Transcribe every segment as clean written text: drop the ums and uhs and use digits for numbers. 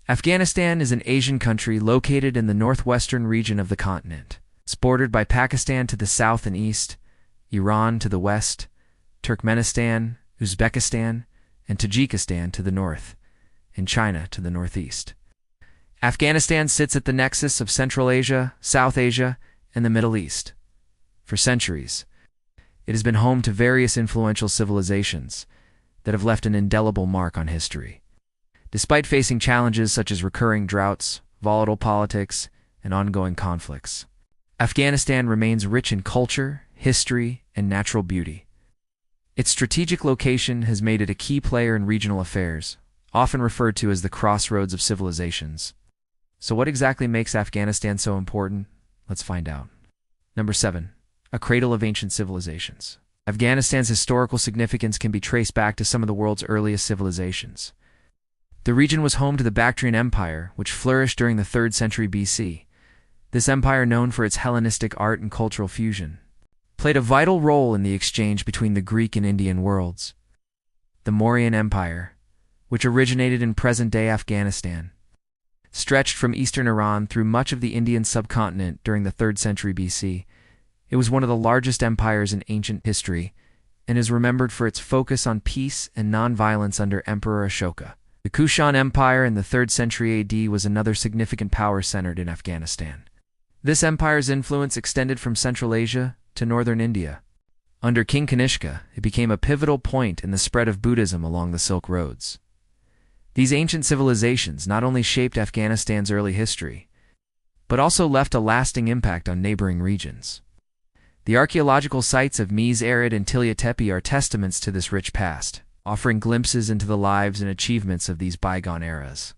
Afghanistan is an Asian country located in the northwestern region of the continent. It's bordered by Pakistan to the south and east, Iran to the west, Turkmenistan, Uzbekistan, and Tajikistan to the north, and China to the northeast. Afghanistan sits at the nexus of Central Asia, South Asia, and the Middle East. For centuries, it has been home to various influential civilizations that have left an indelible mark on history. Despite facing challenges such as recurring droughts, volatile politics, and ongoing conflicts, Afghanistan remains rich in culture, history, and natural beauty. Its strategic location has made it a key player in regional affairs, often referred to as the crossroads of civilizations. So what exactly makes Afghanistan so important? Let's find out. Number 7. A cradle of ancient civilizations. Afghanistan's historical significance can be traced back to some of the world's earliest civilizations. The region was home to the Bactrian Empire, which flourished during the 3rd century BC. This empire, known for its Hellenistic art and cultural fusion, played a vital role in the exchange between the Greek and Indian worlds. The Mauryan Empire, which originated in present-day Afghanistan, stretched from eastern Iran through much of the Indian subcontinent during the 3rd century BC. It was one of the largest empires in ancient history and is remembered for its focus on peace and non-violence under Emperor Ashoka. The Kushan Empire in the 3rd century AD was another significant power centered in Afghanistan. This empire's influence extended from Central Asia to northern India. Under King Kanishka, it became a pivotal point in the spread of Buddhism along the Silk Roads. These ancient civilizations not only shaped Afghanistan's early history, but also left a lasting impact on neighboring regions. The archaeological sites of Mez-Arid and Tilya Tepe are testaments to this rich past, offering glimpses into the lives and achievements of these bygone eras.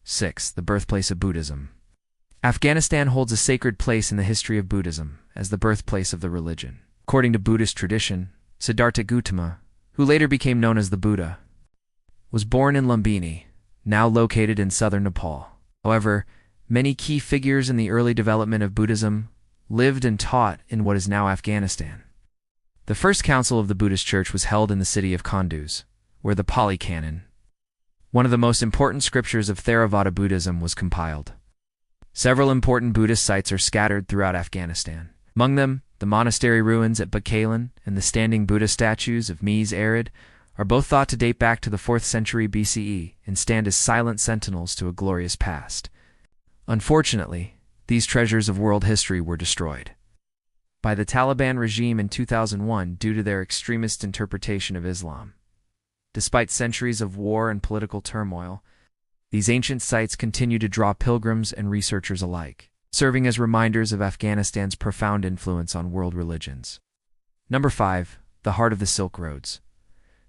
6. The birthplace of Buddhism. Afghanistan holds a sacred place in the history of Buddhism as the birthplace of the religion. According to Buddhist tradition, Siddhartha Gautama, who later became known as the Buddha, was born in Lumbini, now located in southern Nepal. However, many key figures in the early development of Buddhism lived and taught in what is now Afghanistan. The first council of the Buddhist church was held in the city of Kunduz, where the Pali Canon, one of the most important scriptures of Theravada Buddhism, was compiled. Several important Buddhist sites are scattered throughout Afghanistan. Among them, the monastery ruins at Bakalan and the standing Buddha statues of Mez-Arid are both thought to date back to the 4th century BCE and stand as silent sentinels to a glorious past. Unfortunately, these treasures of world history were destroyed by the Taliban regime in 2001 due to their extremist interpretation of Islam. Despite centuries of war and political turmoil, these ancient sites continue to draw pilgrims and researchers alike, serving as reminders of Afghanistan's profound influence on world religions. Number 5. The heart of the Silk Roads.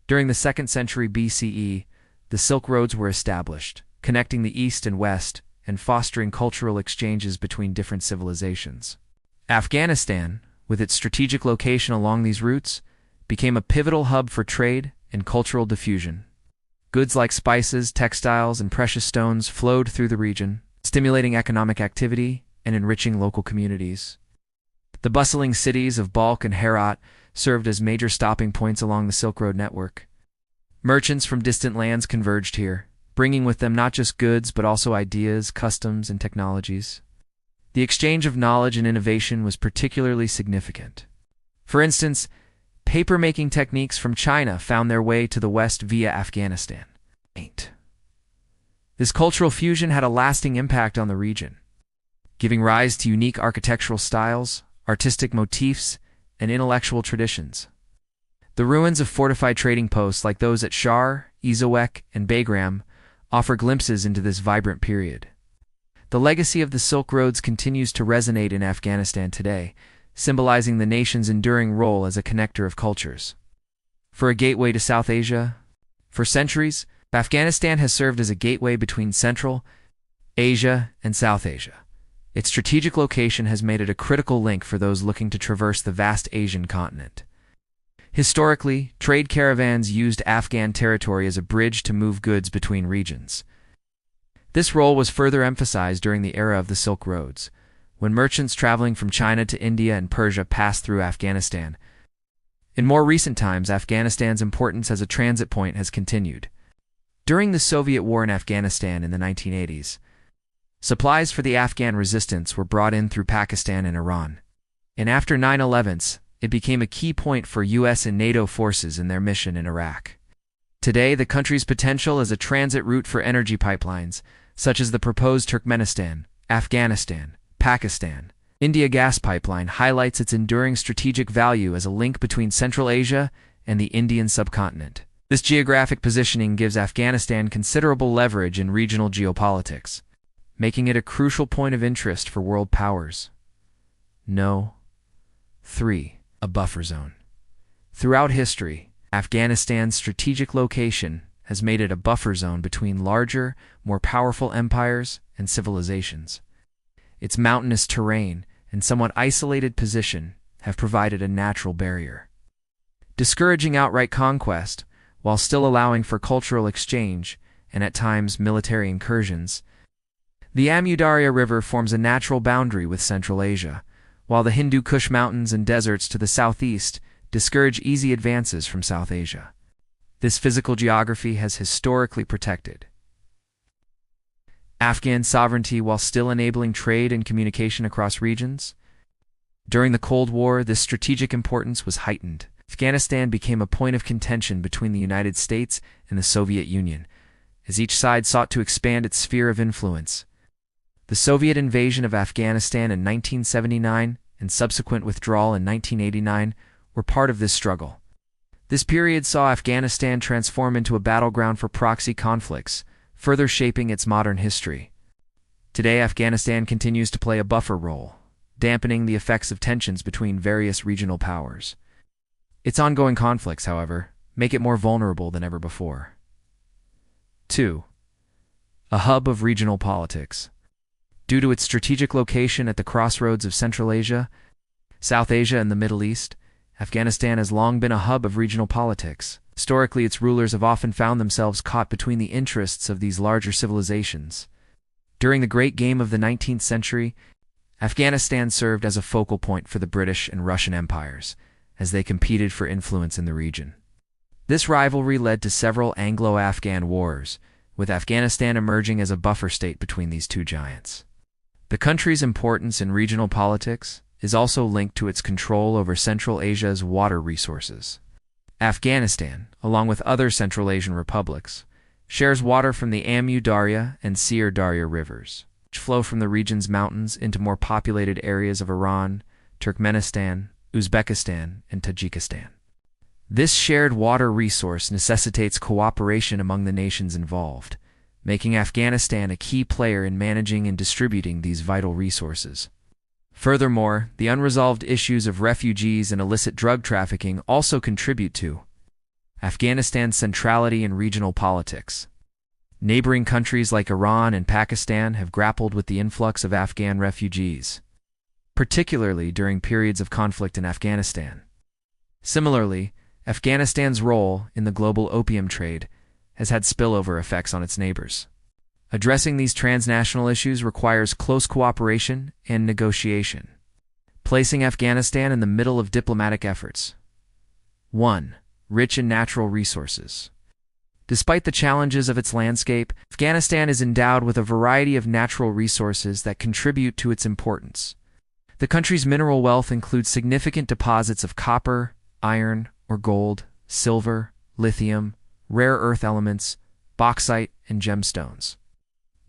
During the 2nd century BCE, the Silk Roads were established, connecting the East and West and fostering cultural exchanges between different civilizations. Afghanistan, with its strategic location along these routes, became a pivotal hub for trade and cultural diffusion. Goods like spices, textiles, and precious stones flowed through the region, stimulating economic activity and enriching local communities. The bustling cities of Balkh and Herat served as major stopping points along the Silk Road network. Merchants from distant lands converged here, bringing with them not just goods but also ideas, customs, and technologies. The exchange of knowledge and innovation was particularly significant. For instance, paper-making techniques from China found their way to the West via Afghanistan. 8. This cultural fusion had a lasting impact on the region, giving rise to unique architectural styles, artistic motifs, and intellectual traditions. The ruins of fortified trading posts like those at Shar, Izawek, and Bagram offer glimpses into this vibrant period. The legacy of the Silk Roads continues to resonate in Afghanistan today, symbolizing the nation's enduring role as a connector of cultures. For a gateway to South Asia, for centuries, Afghanistan has served as a gateway between Central Asia and South Asia. Its strategic location has made it a critical link for those looking to traverse the vast Asian continent. Historically, trade caravans used Afghan territory as a bridge to move goods between regions. This role was further emphasized during the era of the Silk Roads, when merchants traveling from China to India and Persia passed through Afghanistan. In more recent times, Afghanistan's importance as a transit point has continued. During the Soviet war in Afghanistan in the 1980s, supplies for the Afghan resistance were brought in through Pakistan and Iran. And after 9/11, it became a key point for US and NATO forces in their mission in Iraq. Today, the country's potential as a transit route for energy pipelines, such as the proposed Turkmenistan, Afghanistan, Pakistan, India gas pipeline, highlights its enduring strategic value as a link between Central Asia and the Indian subcontinent. This geographic positioning gives Afghanistan considerable leverage in regional geopolitics, making it a crucial point of interest for world powers. 3. A buffer zone. Throughout history, Afghanistan's strategic location has made it a buffer zone between larger, more powerful empires and civilizations. Its mountainous terrain and somewhat isolated position have provided a natural barrier, discouraging outright conquest while still allowing for cultural exchange and at times military incursions. The Amu Darya River forms a natural boundary with Central Asia, while the Hindu Kush Mountains and deserts to the southeast discourage easy advances from South Asia. This physical geography has historically protected Afghan sovereignty while still enabling trade and communication across regions. During the Cold War, this strategic importance was heightened. Afghanistan became a point of contention between the United States and the Soviet Union, as each side sought to expand its sphere of influence. The Soviet invasion of Afghanistan in 1979 and subsequent withdrawal in 1989 were part of this struggle. This period saw Afghanistan transform into a battleground for proxy conflicts, further shaping its modern history. Today, Afghanistan continues to play a buffer role, dampening the effects of tensions between various regional powers. Its ongoing conflicts, however, make it more vulnerable than ever before. 2. A hub of regional politics. Due to its strategic location at the crossroads of Central Asia, South Asia, and the Middle East, Afghanistan has long been a hub of regional politics. Historically, its rulers have often found themselves caught between the interests of these larger civilizations. During the Great Game of the 19th century, Afghanistan served as a focal point for the British and Russian empires, as they competed for influence in the region. This rivalry led to several Anglo-Afghan wars, with Afghanistan emerging as a buffer state between these two giants. The country's importance in regional politics is also linked to its control over Central Asia's water resources. Afghanistan, along with other Central Asian republics, shares water from the Amu Darya and Syr Darya rivers, which flow from the region's mountains into more populated areas of Iran, Turkmenistan, Uzbekistan, and Tajikistan. This shared water resource necessitates cooperation among the nations involved, making Afghanistan a key player in managing and distributing these vital resources. Furthermore, the unresolved issues of refugees and illicit drug trafficking also contribute to Afghanistan's centrality in regional politics. Neighboring countries like Iran and Pakistan have grappled with the influx of Afghan refugees, particularly during periods of conflict in Afghanistan. Similarly, Afghanistan's role in the global opium trade has had spillover effects on its neighbors. Addressing these transnational issues requires close cooperation and negotiation, placing Afghanistan in the middle of diplomatic efforts. 1. Rich in natural resources. Despite the challenges of its landscape, Afghanistan is endowed with a variety of natural resources that contribute to its importance. The country's mineral wealth includes significant deposits of copper, iron or gold, silver, lithium, rare earth elements, bauxite, and gemstones.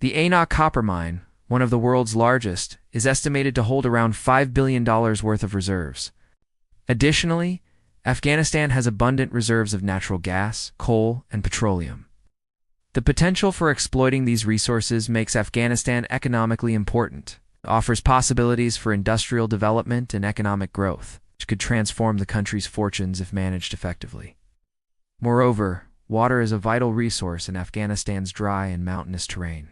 The Anak copper mine, one of the world's largest, is estimated to hold around $5 billion worth of reserves. Additionally, Afghanistan has abundant reserves of natural gas, coal, and petroleum. The potential for exploiting these resources makes Afghanistan economically important, offers possibilities for industrial development and economic growth, which could transform the country's fortunes if managed effectively. Moreover, water is a vital resource in Afghanistan's dry and mountainous terrain.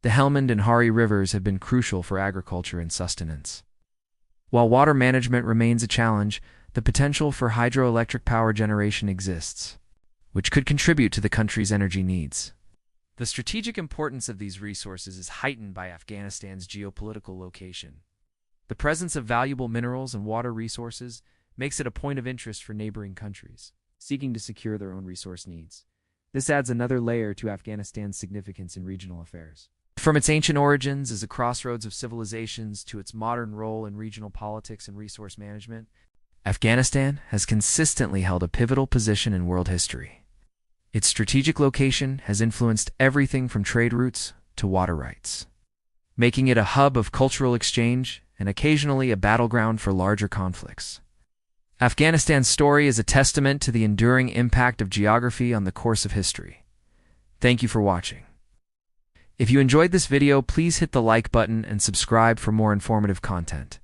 The Helmand and Hari rivers have been crucial for agriculture and sustenance. While water management remains a challenge, the potential for hydroelectric power generation exists, which could contribute to the country's energy needs. The strategic importance of these resources is heightened by Afghanistan's geopolitical location. The presence of valuable minerals and water resources makes it a point of interest for neighboring countries seeking to secure their own resource needs. This adds another layer to Afghanistan's significance in regional affairs. From its ancient origins as a crossroads of civilizations to its modern role in regional politics and resource management, Afghanistan has consistently held a pivotal position in world history. Its strategic location has influenced everything from trade routes to water rights, making it a hub of cultural exchange and occasionally a battleground for larger conflicts. Afghanistan's story is a testament to the enduring impact of geography on the course of history. Thank you for watching. If you enjoyed this video, please hit the like button and subscribe for more informative content.